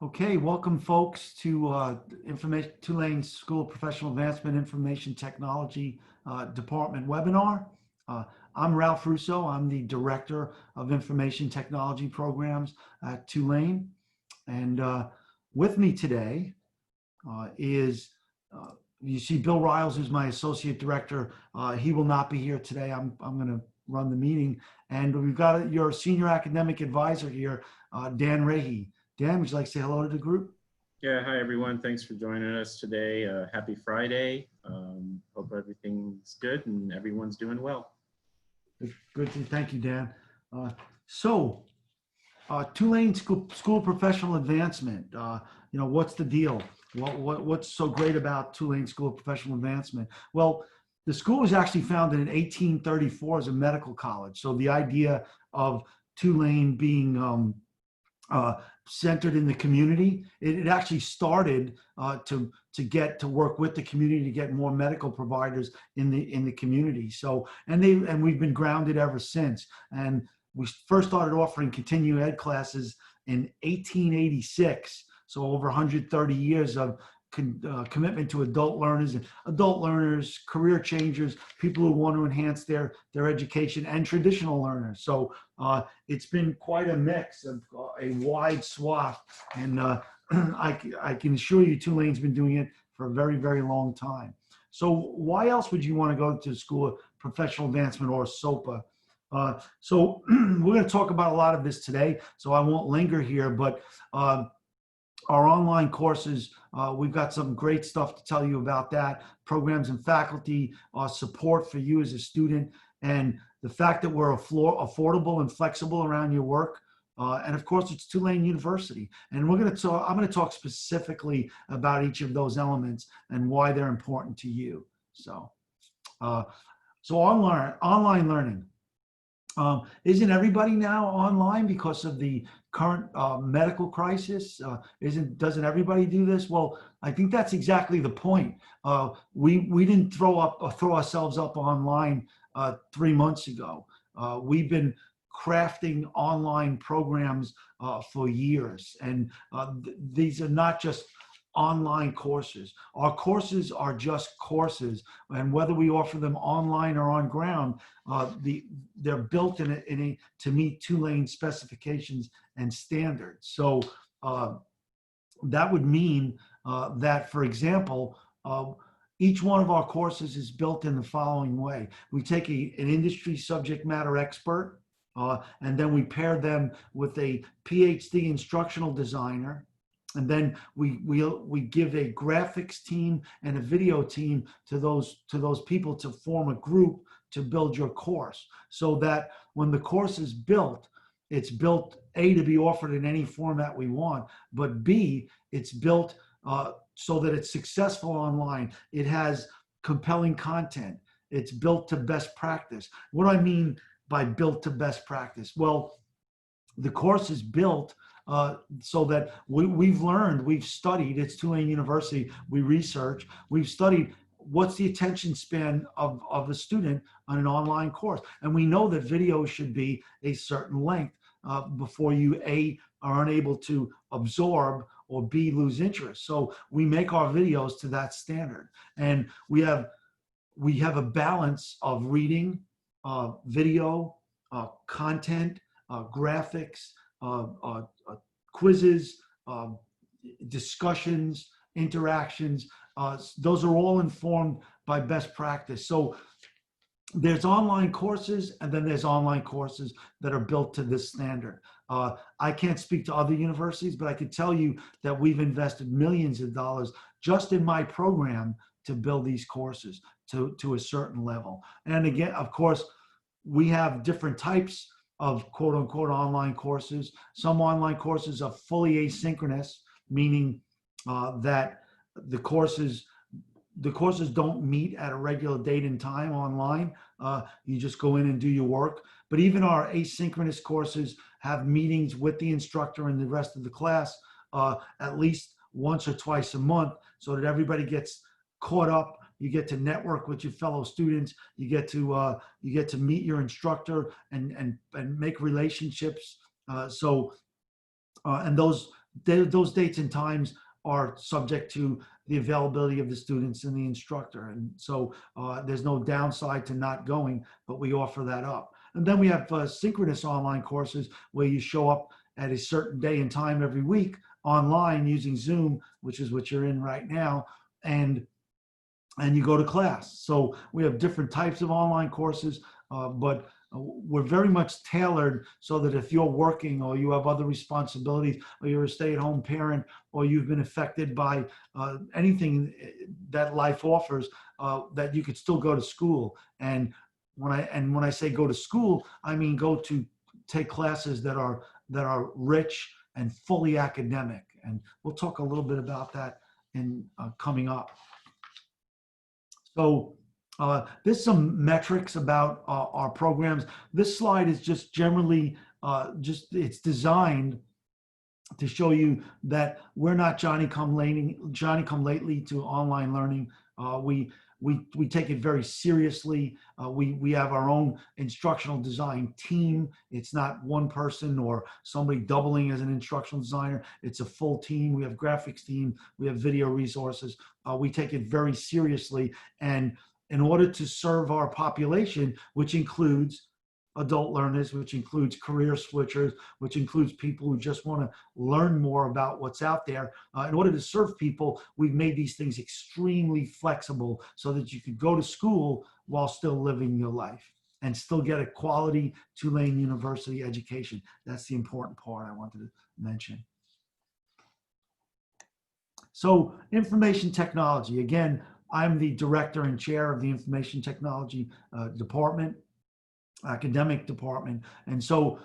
Okay, welcome folks to Tulane School of Professional Advancement Information Technology Department webinar. I'm Ralph Russo. I'm the Director of Information Technology Programs at Tulane. And with me today is, you see Bill Riles, who's my Associate Director. He will not be here today. I'm going to run the meeting. And we've got your Senior Academic Advisor here, Dan Rahe. Dan, would you like to say hello to the group? Yeah, hi everyone. Thanks for joining us today. Happy Friday. Hope everything's good and everyone's doing well. Good. Thank you, Dan. Tulane School of Professional Advancement. What's the deal? What's so great about Tulane School of Professional Advancement? Well, the school was actually founded in 1834 as a medical college. So the idea of Tulane being centered in the community. It actually started to work with the community to get more medical providers in the community. So and we've been grounded ever since. And we first started offering continuing ed classes in 1886. So over 130 years of commitment to adult learners, career changers, people who want to enhance their education, and traditional learners. So it's been quite a mix of a wide swath, and I can assure you Tulane's been doing it for a very, very long time. So why else would you want to go to the School of Professional Advancement, or SOPA? So we're going to talk about a lot of this today, so I won't linger here, but our online courses, we've got some great stuff to tell you about that. Programs and faculty support for you as a student, and the fact that we're affordable and flexible around your work. And of course, it's Tulane University. And I'm going to talk specifically about each of those elements and why they're important to you. So online learning. Isn't everybody now online because of the current medical crisis? Doesn't everybody do this? Well, I think that's exactly the point. We didn't throw ourselves up online 3 months ago. We've been crafting online programs for years, and these are not just online courses. Our courses are just courses, and whether we offer them online or on ground, they're built to meet Tulane specifications and standards. So that would mean that, for example, each one of our courses is built in the following way. We take an industry subject matter expert, and then we pair them with a PhD instructional designer. And then we give a graphics team and a video team to those people to form a group to build your course, so that when the course is built, it's built A, to be offered in any format we want, but B, it's built so that it's successful online. It has compelling content. It's built to best practice. What do I mean by built to best practice? Well, the course is built so that we've studied, it's Tulane University, we research, we've studied what's the attention span of a student on an online course. And we know that video should be a certain length before you A, are unable to absorb, or B, lose interest. So we make our videos to that standard. And we have a balance of reading, video, content, graphics, quizzes, discussions, interactions. Those are all informed by best practice. So there's online courses, and then there's online courses that are built to this standard. I can't speak to other universities, but I can tell you that we've invested millions of dollars just in my program to build these courses to a certain level. And again, of course, we have different types of quote unquote online courses. Some online courses are fully asynchronous, meaning that the courses don't meet at a regular date and time online. You just go in and do your work. But even our asynchronous courses have meetings with the instructor and the rest of the class at least once or twice a month, so that everybody gets caught up. You get to network with your fellow students. You get to meet your instructor and make relationships. And those those dates and times are subject to the availability of the students and the instructor. And so there's no downside to not going, but we offer that up. And then we have synchronous online courses where you show up at a certain day and time every week online using Zoom, which is what you're in right now, and you go to class. So we have different types of online courses, but we're very much tailored so that if you're working or you have other responsibilities or you're a stay-at-home parent or you've been affected by anything that life offers, that you could still go to school. And when I say go to school, I mean go to take classes that are rich and fully academic. And we'll talk a little bit about that in coming up. So there's some metrics about our programs. This slide is just generally it's designed to show you that we're not Johnny come lately to online learning. We take it very seriously. We have our own instructional design team. It's not one person or somebody doubling as an instructional designer. It's a full team. We have graphics team. We have video resources. We take it very seriously. And in order to serve our population, which includes adult learners, which includes career switchers, which includes people who just want to learn more about what's out there. In order to serve people, we've made these things extremely flexible so that you could go to school while still living your life and still get a quality Tulane University education. That's the important part I wanted to mention. So information technology, again, I'm the director and chair of the information technology department. Academic department. And so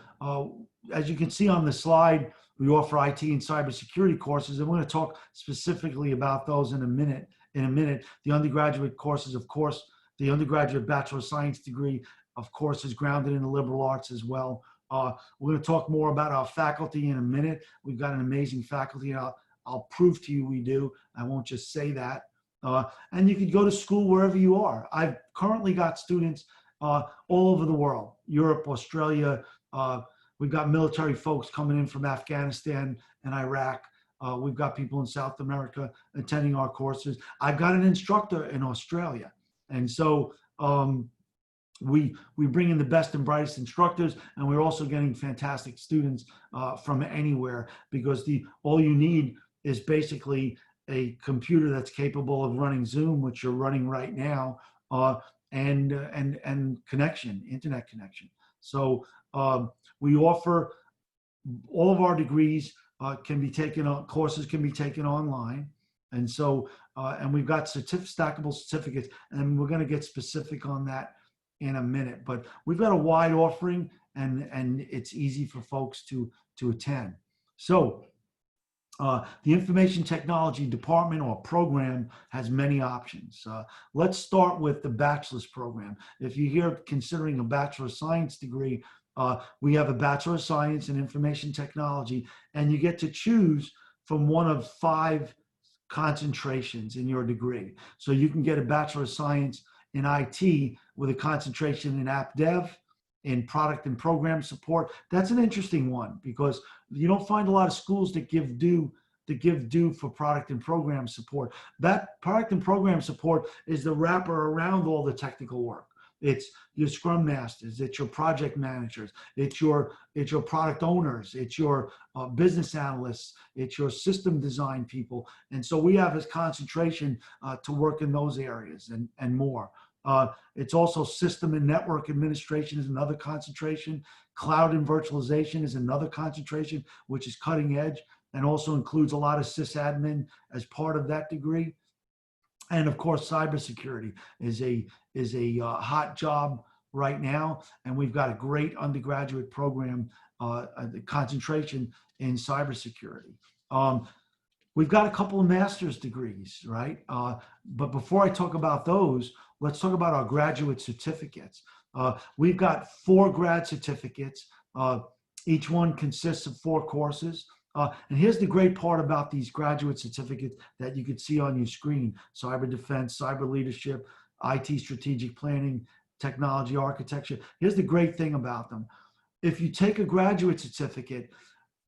as you can see on the slide, we offer IT and cybersecurity courses, and we're going to talk specifically about those in a minute. The undergraduate courses, of course, the undergraduate Bachelor of Science degree, of course, is grounded in the liberal arts as well. We're going to talk more about our faculty in a minute. We've got an amazing faculty, and I'll prove to you we do. I won't just say that. And you could go to school wherever you are. I've currently got students all over the world, Europe, Australia. We've got military folks coming in from Afghanistan and Iraq. We've got people in South America attending our courses. I've got an instructor in Australia. And so we bring in the best and brightest instructors, and we're also getting fantastic students from anywhere, because all you need is basically a computer that's capable of running Zoom, which you're running right now, and connection, internet connection. So we offer all of our degrees can be taken on, courses can be taken online. And so, and we've got stackable certificates, and we're going to get specific on that in a minute, but we've got a wide offering, and it's easy for folks to attend. So the information technology department or program has many options. Let's start with the bachelor's program. If you're here considering a Bachelor of Science degree, we have a Bachelor of Science in Information Technology, and you get to choose from one of 5 concentrations in your degree. So you can get a Bachelor of Science in IT with a concentration in app dev, in product and program support. That's an interesting one, because you don't find a lot of schools that give due for product and program support. That product and program support is the wrapper around all the technical work. It's your scrum masters, it's your project managers, it's your product owners, it's your business analysts, it's your system design people. And so we have this concentration to work in those areas and more. It's also system and network administration is another concentration. Cloud and virtualization is another concentration, which is cutting edge, and also includes a lot of sysadmin as part of that degree. And of course, cybersecurity is a hot job right now, and we've got a great undergraduate program, concentration in cybersecurity. We've got a couple of master's degrees, right? But before I talk about those, let's talk about our graduate certificates. We've got 4 grad certificates. Each one consists of 4 courses. And here's the great part about these graduate certificates that you can see on your screen: cyber defense, cyber leadership, IT strategic planning, technology architecture. Here's the great thing about them. If you take a graduate certificate,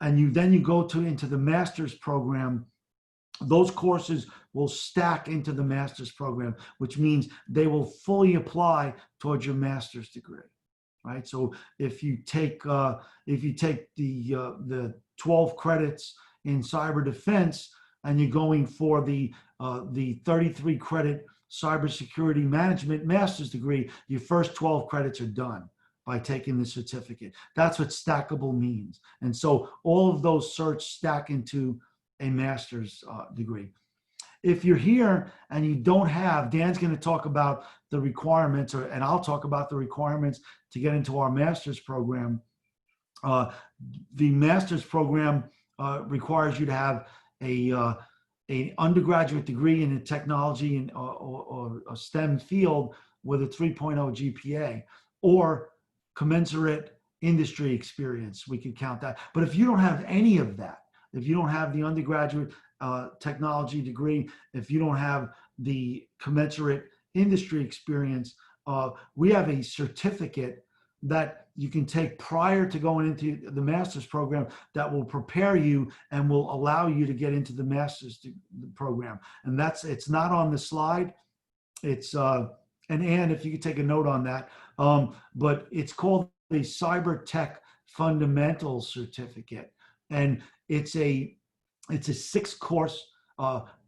and then you go into the master's program. Those courses will stack into the master's program, which means they will fully apply towards your master's degree, right? So if you take the 12 credits in cyber defense, and you're going for the 33 credit cybersecurity management master's degree, your first 12 credits are done by taking the certificate. That's what stackable means. And so all of those certs stack into a master's degree. If you're here and you don't have, Dan's going to talk about the requirements, and I'll talk about the requirements to get into our master's program. The master's program requires you to have a undergraduate degree in a technology or a STEM field with a 3.0 GPA, or commensurate industry experience. We could count that. But if you don't have any of that, if you don't have the undergraduate technology degree, if you don't have the commensurate industry experience, we have a certificate that you can take prior to going into the master's program that will prepare you and will allow you to get into the master's program. And it's not on the slide. It's, and Ann, if you could take a note on that, but it's called the Cyber Tech Fundamentals Certificate. And it's a 6-course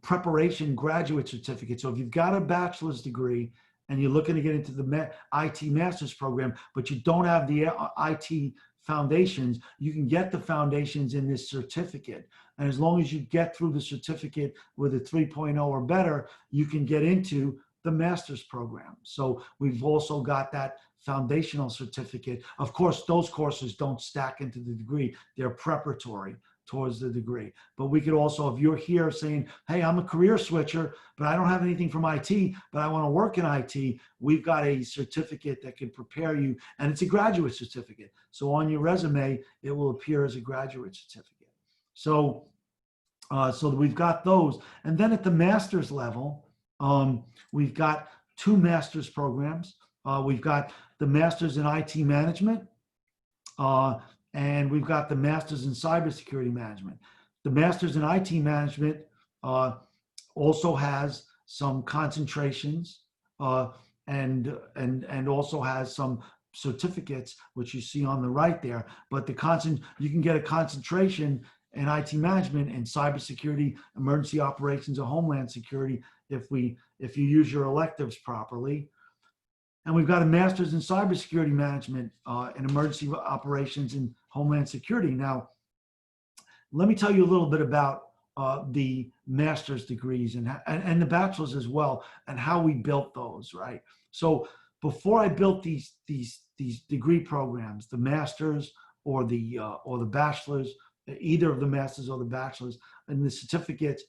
preparation graduate certificate. So if you've got a bachelor's degree and you're looking to get into the IT master's program, but you don't have the IT foundations, you can get the foundations in this certificate. And as long as you get through the certificate with a 3.0 or better, you can get into the master's program. So we've also got that foundational certificate. Of course, those courses don't stack into the degree. They're preparatory towards the degree. But we could also, if you're here saying, hey, I'm a career switcher, but I don't have anything from IT, but I want to work in IT, we've got a certificate that can prepare you, and it's a graduate certificate. So on your resume, it will appear as a graduate certificate. So we've got those. And then at the master's level, we've got 2 master's programs. We've got the master's in IT management, and we've got the master's in cybersecurity management. The master's in IT management also has some concentrations and also has some certificates, which you see on the right there. But you can get a concentration in IT management and cybersecurity, emergency operations, or homeland security if you use your electives properly. And we've got a master's in cybersecurity management and emergency operations and homeland security. Now, let me tell you a little bit about the master's degrees and the bachelor's as well, and how we built those, right? So before I built these degree programs, the master's or the bachelor's, either of the master's or the bachelor's, and the certificates,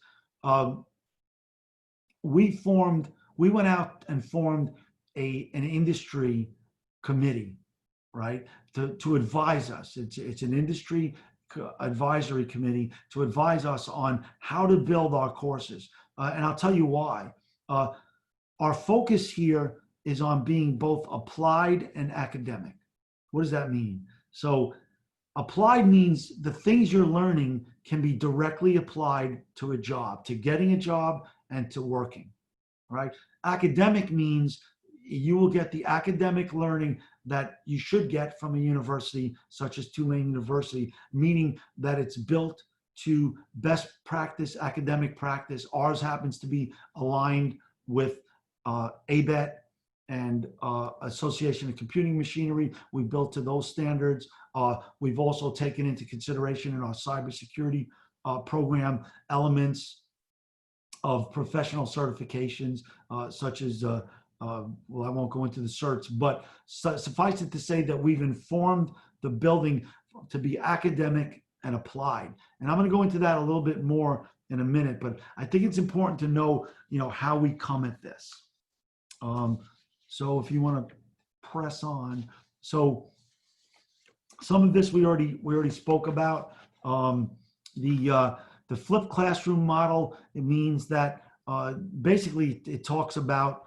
we went out and formed an industry committee, right, to advise us. It's an industry advisory committee to advise us on how to build our courses. And I'll tell you why. Our focus here is on being both applied and academic. What does that mean? So applied means the things you're learning can be directly applied to a job, to getting a job and to working, right? Academic means you will get the academic learning that you should get from a university such as Tulane University, meaning that it's built to best practice, academic practice. Ours happens to be aligned with ABET and Association of Computing Machinery. We built to those standards. We've also taken into consideration in our cybersecurity program elements of professional certifications, such as well, I won't go into the certs, but suffice it to say that we've informed the building to be academic and applied. And I'm going to go into that a little bit more in a minute, but I think it's important to know, how we come at this. So if you want to press on. So some of this we already spoke about. The flipped classroom model, it means that basically it talks about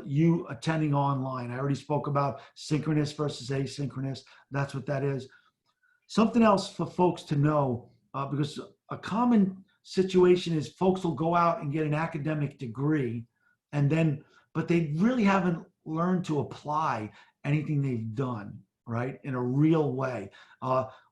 you attending online. I already spoke about synchronous versus asynchronous. That's what that is. Something else for folks to know, because a common situation is folks will go out and get an academic degree, and then, but they really haven't learned to apply anything they've done, right, in a real way.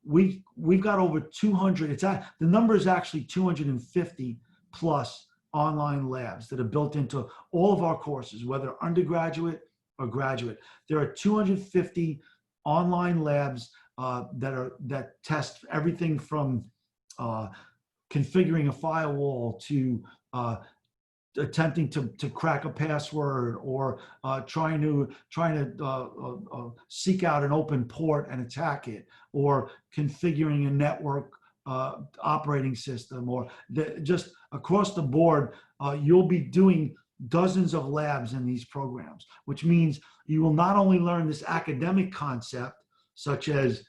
We've got over 200. The number is actually 250 plus online labs that are built into all of our courses, whether undergraduate or graduate. There are 250 online labs that test everything from configuring a firewall to attempting to crack a password, or trying to seek out an open port and attack it, or configuring a network operating system, or just across the board. You'll be doing dozens of labs in these programs, which means you will not only learn this academic concept, such as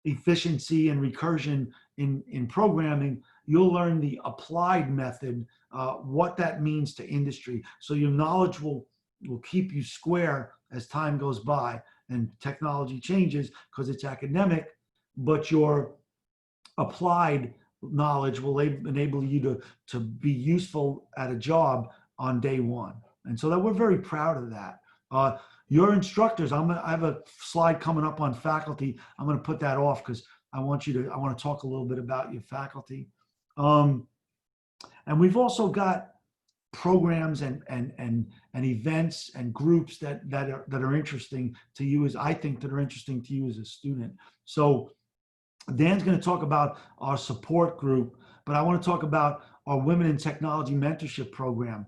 efficiency and recursion in programming, you'll learn the applied method, what that means to industry. So your knowledge will keep you square as time goes by and technology changes, because it's academic, but your applied knowledge will enable you to be useful at a job on day one. And so that we're very proud of that. Your instructors, I have a slide coming up on faculty. I'm going to put that off because I want to talk a little bit about your faculty. And we've also got programs and events and groups that are interesting to you, as I think that are interesting to you as a student. So Dan's going to talk about our support group, but I want to talk about our Women in Technology Mentorship Program.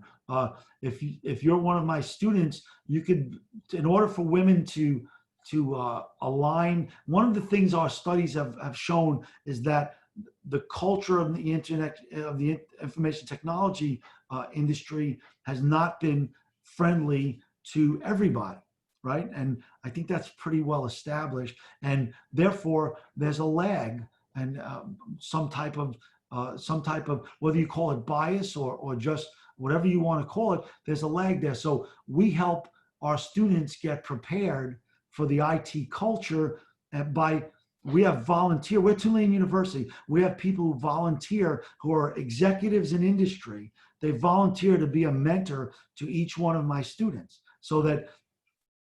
If you're one of my students, you could, in order for women to align, one of the things our studies have shown is that the culture of the internet, of the information technology industry, has not been friendly to everybody, right? And I think that's pretty well established. And therefore, there's a lag and some type of whether you call it bias or just whatever you want to call it, there's a lag there. So we help our students get prepared for the IT culture we have volunteer. We're Tulane University. We have people who volunteer, who are executives in industry. They volunteer to be a mentor to each one of my students, so that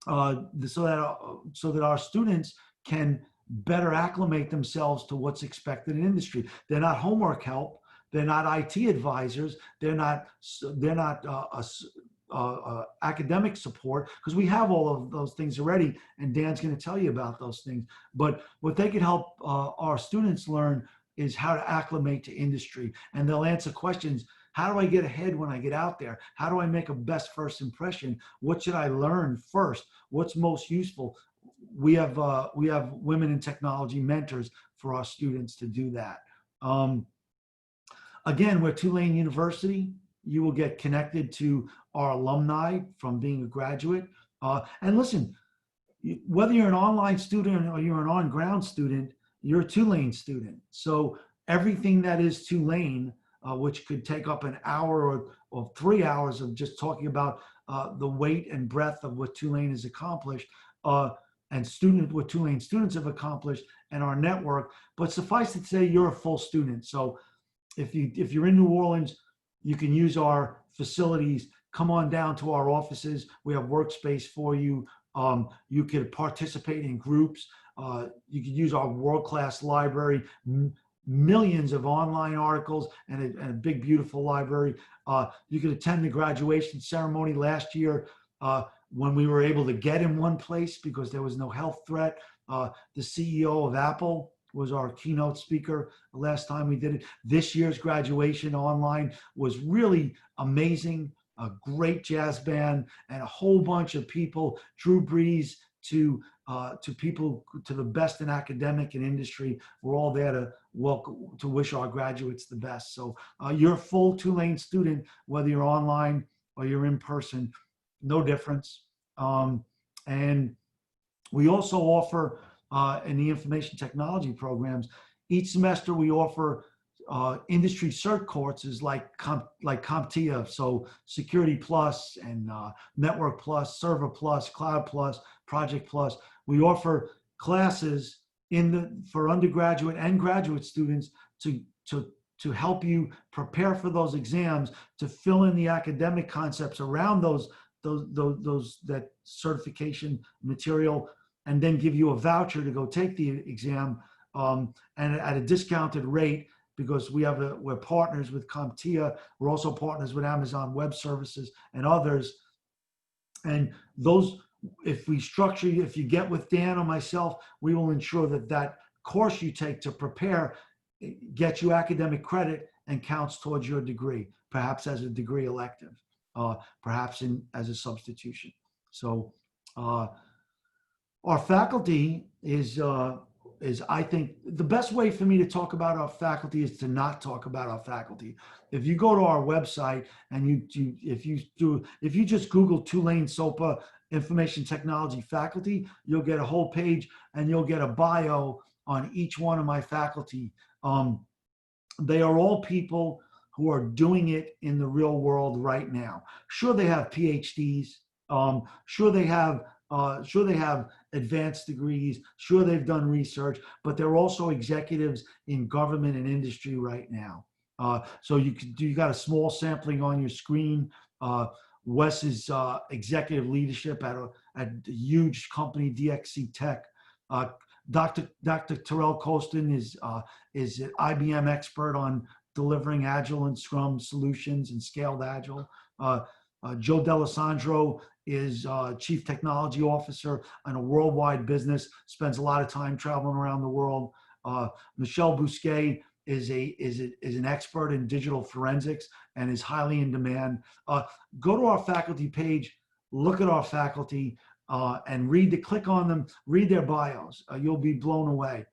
our students can better acclimate themselves to what's expected in industry. They're not homework help. They're not IT advisors. They're not academic support, because we have all of those things already, and Dan's going to tell you about those things. But what they can help our students learn is how to acclimate to industry, and they'll answer questions. How do I get ahead when I get out there? How do I make a best first impression? What should I learn first? What's most useful? We have Women in Technology mentors for our students to do that. Again, we're Tulane University. You will get connected to our alumni from being a graduate. And listen, whether you're an online student or you're an on-ground student, you're a Tulane student. So everything that is Tulane, which could take up an hour or 3 hours of just talking about the weight and breadth of what Tulane has accomplished, and what Tulane students have accomplished, and our network. But suffice it to say, you're a full student. So if you're in New Orleans, you can use our facilities. Come on down to our offices. We have workspace for you. You could participate in groups. You could use our world-class library, millions of online articles, and a big, beautiful library. You could attend the graduation ceremony last year when we were able to get in one place because there was no health threat. The CEO of Apple was our keynote speaker the last time we did it. This year's graduation online was really amazing. A great jazz band and a whole bunch of people, Drew Brees to people, to the best in academic and industry. We're all there to wish our graduates the best. So you're a full Tulane student, whether you're online or you're in person, no difference. And we also offer in the information technology programs, each semester we offer industry cert courses like CompTIA, so Security Plus and Network Plus, Server Plus, Cloud Plus, Project Plus. We offer classes for undergraduate and graduate students to help you prepare for those exams, to fill in the academic concepts around that certification material, and then give you a voucher to go take the exam, and at a discounted rate, because we're partners with CompTIA. We're also partners with Amazon Web Services and others. And those, if you get with Dan or myself, we will ensure that course you take to prepare gets you academic credit and counts towards your degree, perhaps as a degree elective, perhaps as a substitution. So our faculty is, I think, the best way for me to talk about our faculty is to not talk about our faculty. If you go to our website and if you just Google Tulane SOPA Information Technology faculty, you'll get a whole page and you'll get a bio on each one of my faculty. They are all people who are doing it in the real world right now. Sure, they have PhDs. Sure, they have advanced degrees. Sure, they've done research, but they're also executives in government and industry right now. So you got a small sampling on your screen. Wes is executive leadership at a huge company, DXC Tech. Dr. Terrell Colston is an IBM expert on delivering Agile and Scrum solutions and scaled Agile. Joe D'Alessandro is Chief Technology Officer in a worldwide business, spends a lot of time traveling around the world. Michelle Bousquet is an expert in digital forensics and is highly in demand. Go to our faculty page, look at our faculty, and click on them, read their bios. You'll be blown away.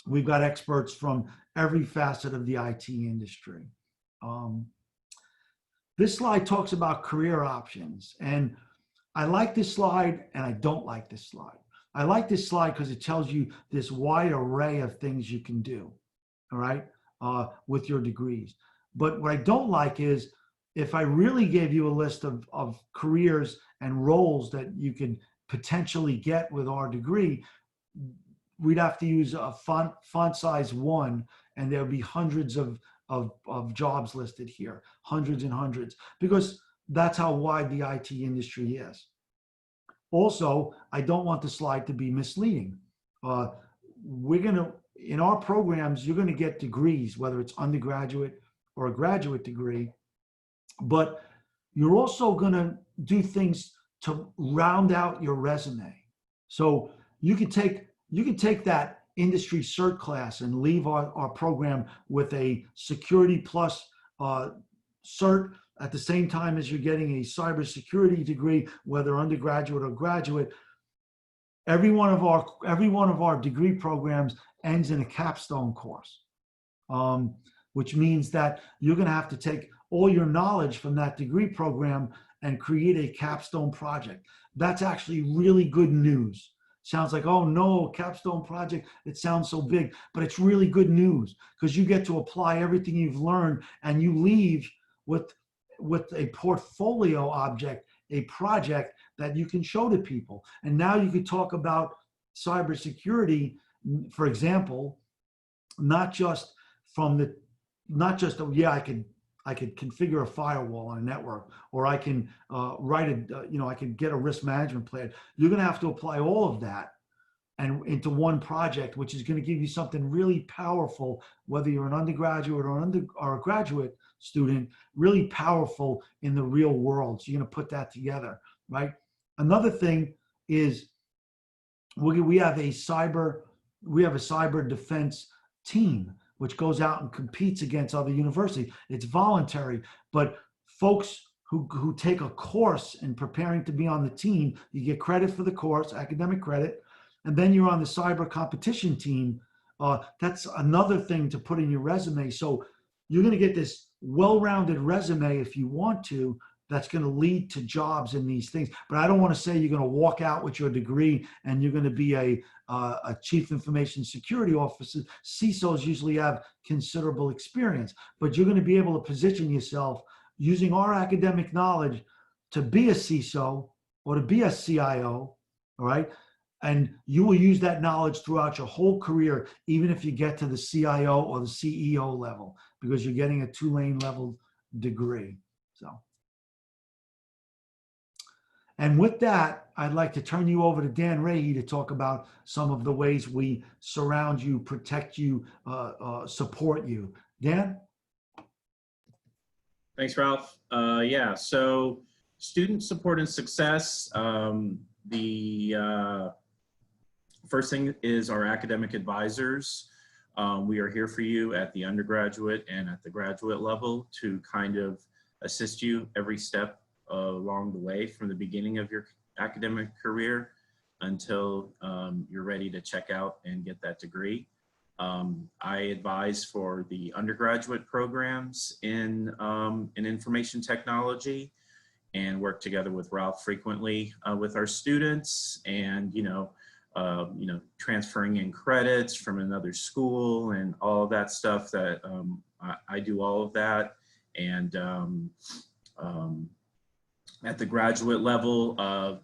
We've got experts from every facet of the IT industry. This slide talks about career options, and I like this slide and I don't like this slide. I like this slide because it tells you this wide array of things you can do, all right, with your degrees. But what I don't like is if I really gave you a list of careers and roles that you could potentially get with our degree, we'd have to use a font size 1, and there'll be hundreds of jobs listed here, hundreds and hundreds, because that's how wide the IT industry is. Also, I don't want the slide to be misleading. In our programs, you're gonna get degrees, whether it's undergraduate or a graduate degree, but you're also gonna do things to round out your resume. So you can take that industry cert class and leave our program with a Security Plus cert at the same time as you're getting a cybersecurity degree, whether undergraduate or graduate. Every one of our degree programs ends in a capstone course, which means that you're going to have to take all your knowledge from that degree program and create a capstone project. That's actually really good news. Sounds like, oh no, capstone project, it sounds so big, but it's really good news because you get to apply everything you've learned and you leave with a portfolio object, a project that you can show to people. And now you could talk about cybersecurity, for example, not just I could configure a firewall on a network, or I can I can get a risk management plan. You're going to have to apply all of that and into one project, which is going to give you something really powerful, whether you're an undergraduate or a graduate student, really powerful in the real world. So you're going to put that together, right? Another thing is we have a cyber defense team, which goes out and competes against other universities. It's voluntary, but folks who take a course in preparing to be on the team, you get credit for the course, academic credit, and then you're on the cyber competition team. That's another thing to put in your resume. So you're going to get this well-rounded resume if you want to, that's going to lead to jobs in these things. But I don't want to say you're going to walk out with your degree and you're going to be a chief information security officer. CISOs usually have considerable experience, but you're going to be able to position yourself using our academic knowledge to be a CISO or to be a CIO, all right? And you will use that knowledge throughout your whole career, even if you get to the CIO or the CEO level, because you're getting a Tulane level degree. So. And with that, I'd like to turn you over to Dan Rahe to talk about some of the ways we surround you, protect you, support you. Dan? Thanks, Ralph. Yeah, so student support and success. The first thing is our academic advisors. We are here for you at the undergraduate and at the graduate level to kind of assist you every step along the way from the beginning of your academic career until you're ready to check out and get that degree. I advise for the undergraduate programs in information technology and work together with Ralph frequently with our students and, transferring in credits from another school and all of that stuff that I do all of that. And at the graduate level,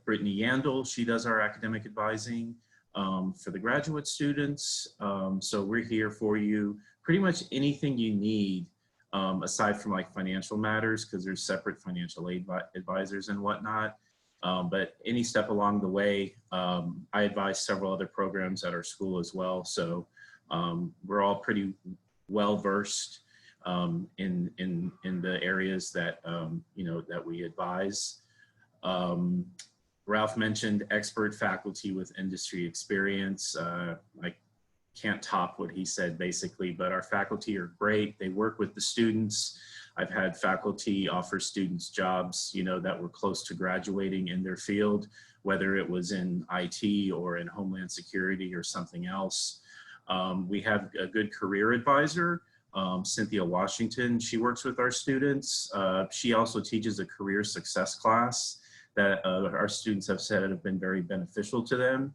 Brittany Yandel, she does our academic advising for the graduate students. So we're here for you. Pretty much anything you need, aside from like financial matters, because there's separate financial aid advisors and whatnot. But any step along the way, I advise several other programs at our school as well. So we're all pretty well versed in the areas that that we advise. Ralph mentioned expert faculty with industry experience. I can't top what he said basically, but our faculty are great. They work with the students. I've had faculty offer students jobs, that were close to graduating in their field, whether it was in IT or in Homeland Security or something else. We have a good career advisor, Cynthia Washington. She works with our students. She also teaches a career success class that our students have said have been very beneficial to them.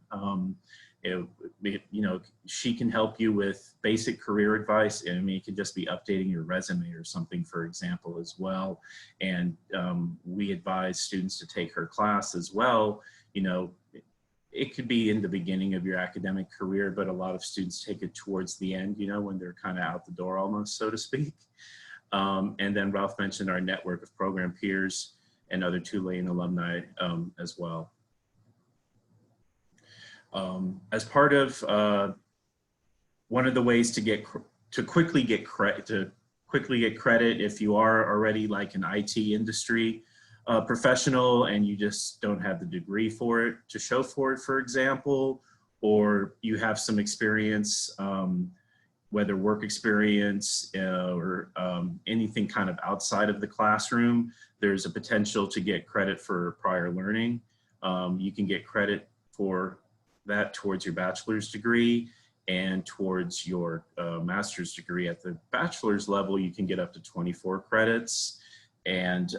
She can help you with basic career advice. I mean, it could just be updating your resume or something, for example, as well. And we advise students to take her class as well. It could be in the beginning of your academic career, but a lot of students take it towards the end, when they're kind of out the door almost, so to speak. And then Ralph mentioned our network of program peers and other Tulane alumni as well. As part of one of the ways to quickly get credit if you are already like an IT industry professional and you just don't have the degree for it to show for it, for example, or you have some experience, whether work experience or anything kind of outside of the classroom, there's a potential to get credit for prior learning. You can get credit for that towards your bachelor's degree and towards your master's degree. At the bachelor's level, you can get up to 24 credits. And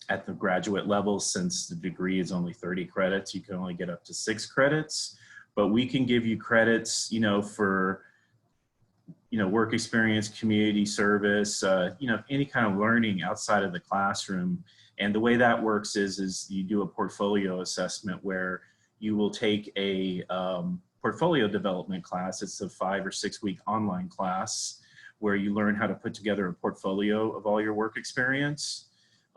at the graduate level, since the degree is only 30 credits, you can only get up to 6 credits. But we can give you credits, for work experience, community service, any kind of learning outside of the classroom. And the way that works is you do a portfolio assessment where you will take a portfolio development class. It's a 5 or 6 week online class where you learn how to put together a portfolio of all your work experience.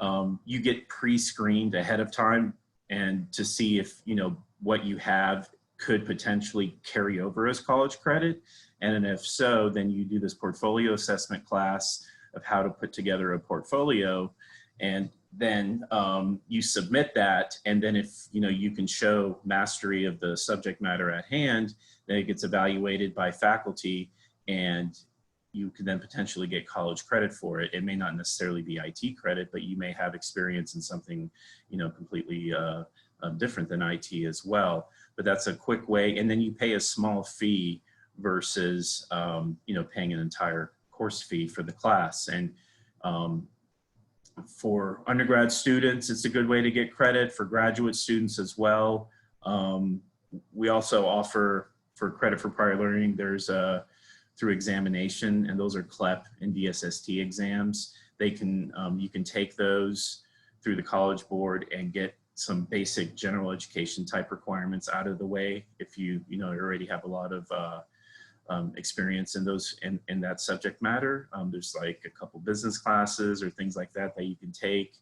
You get pre-screened ahead of time and to see if, what you have could potentially carry over as college credit. And if so, then you do this portfolio assessment class of how to put together a portfolio. And then you submit that. And then if, you can show mastery of the subject matter at hand, then it gets evaluated by faculty and you can then potentially get college credit for it. It may not necessarily be IT credit, but you may have experience in something, completely different than IT as well. But that's a quick way. And then you pay a small fee versus, paying an entire course fee for the class. And for undergrad students, it's a good way to get credit. For graduate students as well. We also offer for credit for prior learning, there's through examination, and those are CLEP and DSST exams. You can take those through the College Board and get some basic general education type requirements out of the way. If you already have a lot of experience in those in that subject matter. There's like a couple business classes or things like that that you can take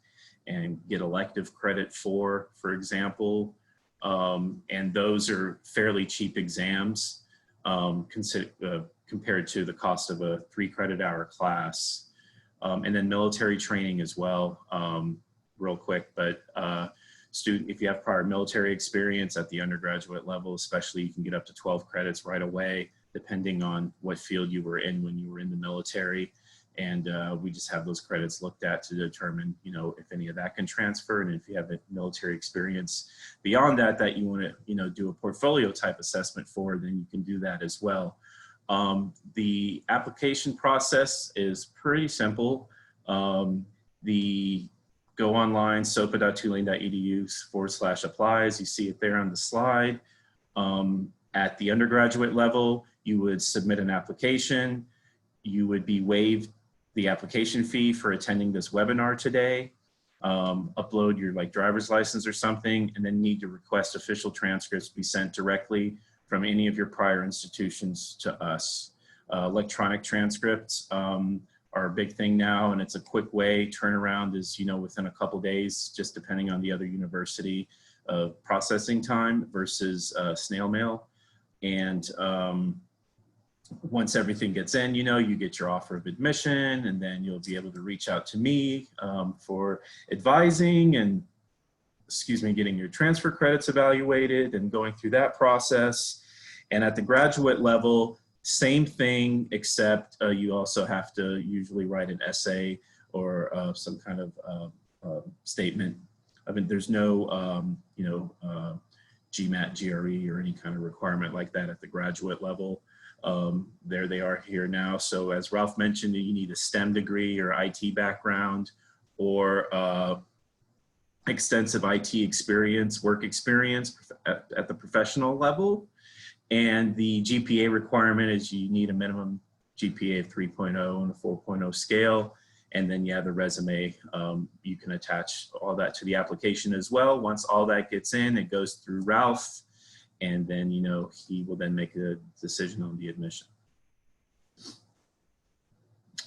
and get elective credit for example. And those are fairly cheap exams compared to the cost of a 3 credit hour class. And then military training as well, real quick, but if you have prior military experience at the undergraduate level, especially, you can get up to 12 credits right away, depending on what field you were in when you were in the military. And we just have those credits looked at to determine, if any of that can transfer. And if you have a military experience beyond that, that you want to, do a portfolio type assessment for, then you can do that as well. The application process is pretty simple. Go online, sopa.tulane.edu/applies. You see it there on the slide. At the undergraduate level, you would submit an application. You would be waived the application fee for attending this webinar today. Upload your driver's license or something, and then need to request official transcripts be sent directly from any of your prior institutions to us. Electronic transcripts are a big thing now, and it's a quick way. Turnaround is, within a couple days, just depending on the other university of processing time versus snail mail. And once everything gets in, you get your offer of admission, and then you'll be able to reach out to me for advising and, getting your transfer credits evaluated and going through that process. And at the graduate level, same thing, except you also have to usually write an essay or some kind of statement. I mean, there's no, GMAT, GRE, or any kind of requirement like that at the graduate level. There they are here now. So as Ralph mentioned, you need a STEM degree or IT background or extensive IT experience, work experience at the professional level. And the GPA requirement is you need a minimum GPA of 3.0 and a 4.0 scale. And then the resume, you can attach all that to the application as well. Once all that gets in, it goes through Ralph, and then, he will then make a decision on the admission.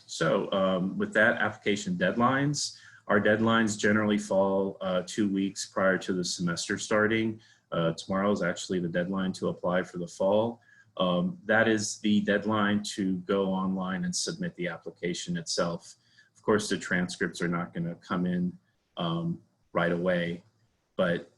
So with that, application deadlines. Our deadlines generally fall 2 weeks prior to the semester starting. Tomorrow is actually the deadline to apply for the fall. That is the deadline to go online and submit the application itself. Of course, the transcripts are not going to come in right away, but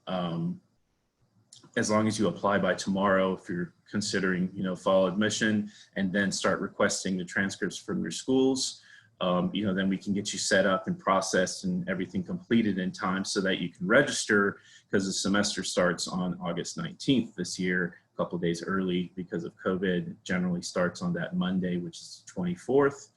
as long as you apply by tomorrow, if you're considering, fall admission, and then start requesting the transcripts from your schools, then we can get you set up and processed and everything completed in time so that you can register, because the semester starts on August 19th this year, a couple of days early because of COVID. It generally starts on that Monday, which is the 24th.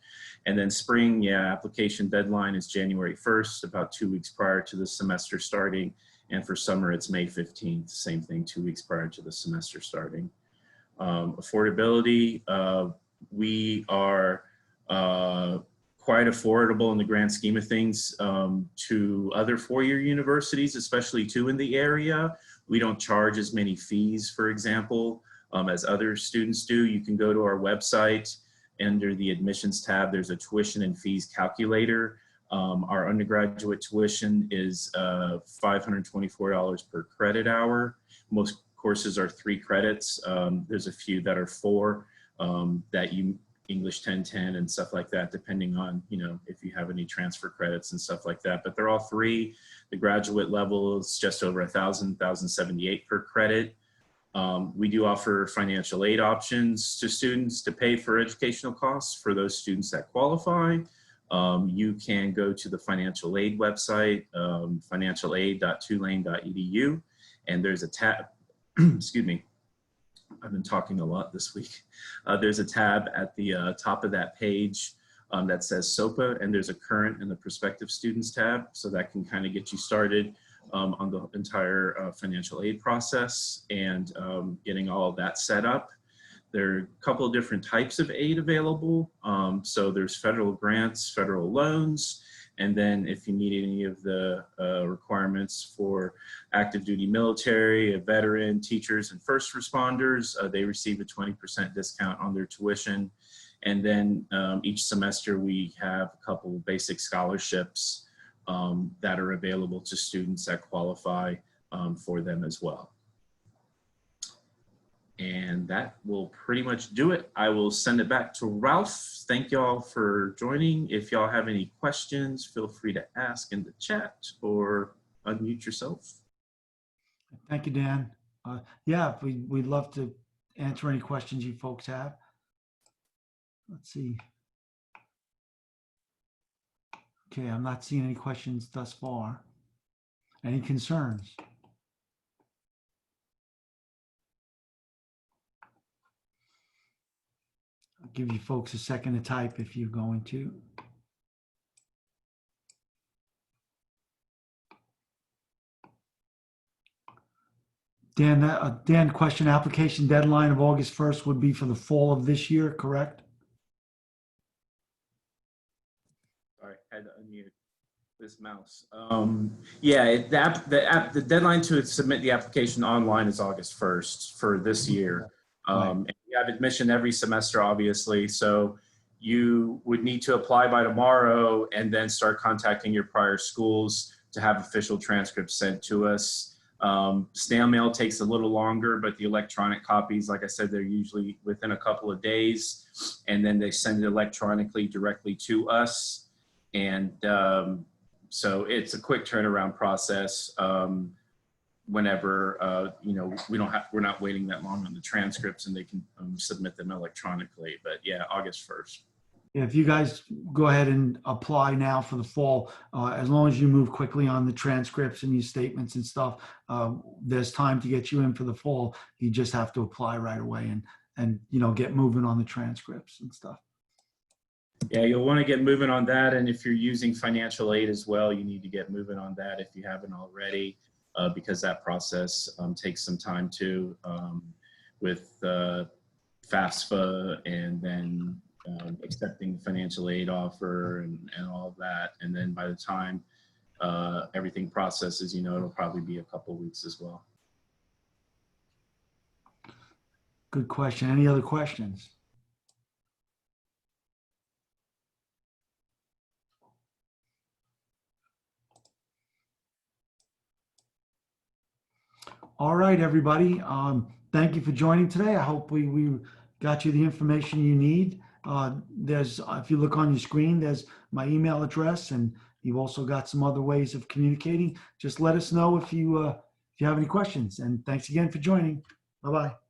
And then spring, application deadline is January 1st, about 2 weeks prior to the semester starting. And for summer, it's May 15th, same thing, 2 weeks prior to the semester starting. Affordability, we are quite affordable in the grand scheme of things to other four-year universities, especially two in the area. We don't charge as many fees, for example, as other students do. You can go to our website. Under the admissions tab, there's a tuition and fees calculator. Our undergraduate tuition is $524 per credit hour. Most courses are 3 credits. There's a few that are 4 that you English 1010 and stuff like that, depending on, if you have any transfer credits and stuff like that, but they're all 3. The graduate level is just over 1,078 per credit. We do offer financial aid options to students to pay for educational costs for those students that qualify. You can go to the financial aid website, financialaid.tulane.edu, and there's a tab, excuse me, I've been talking a lot this week. There's a tab at the top of that page that says SOPA, and there's a current and the prospective students tab, so that can kind of get you started on the entire financial aid process and getting all of that set up. There are a couple of different types of aid available. So there's federal grants, federal loans, And then if you need any of the requirements for active duty military, a veteran, teachers, and first responders, they receive a 20% discount on their tuition. And then each semester we have a couple of basic scholarships that are available to students that qualify for them as well. And that will pretty much do it. I will send it back to Ralph. Thank y'all for joining. If y'all have any questions, feel free to ask in the chat or unmute yourself. Thank you, Dan. Yeah, we'd love to answer any questions you folks have. Let's see. Okay, I'm not seeing any questions thus far. Any concerns? I'll give you folks a second to type if you're going to. Dan, Dan, question, application deadline of August 1st would be for the fall of this year, correct? Sorry, I had to unmute this mouse. Yeah, the deadline to submit the application online is August 1st for this year. And we have admission every semester, obviously. So you would need to apply by tomorrow and then start contacting your prior schools to have official transcripts sent to us. Snail mail takes a little longer, but the electronic copies, like I said, they're usually within a couple of days, and then they send it electronically directly to us. And so it's a quick turnaround process. Whenever you know, we're not waiting that long on the transcripts, and they can submit them electronically. But yeah, August 1st. If you guys go ahead and apply now for the fall, as long as you move quickly on the transcripts and your statements and stuff, there's time to get you in for the fall. You just have to apply right away and you know, get moving on the transcripts and stuff. Yeah, you'll want to get moving on that. And if you're using financial aid as well, you need to get moving on that if you haven't already, because that process takes some time too, with FAFSA and then accepting the financial aid offer and all of that. And then by the time everything processes, you know, it'll probably be a couple of weeks as well. Good question. Any other questions? All right, everybody. Thank you for joining today. I hope we got you the information you need. There's, if you look on your screen, there's my email address, and you've also got some other ways of communicating. Just let us know if you have any questions. And thanks again for joining. Bye-bye.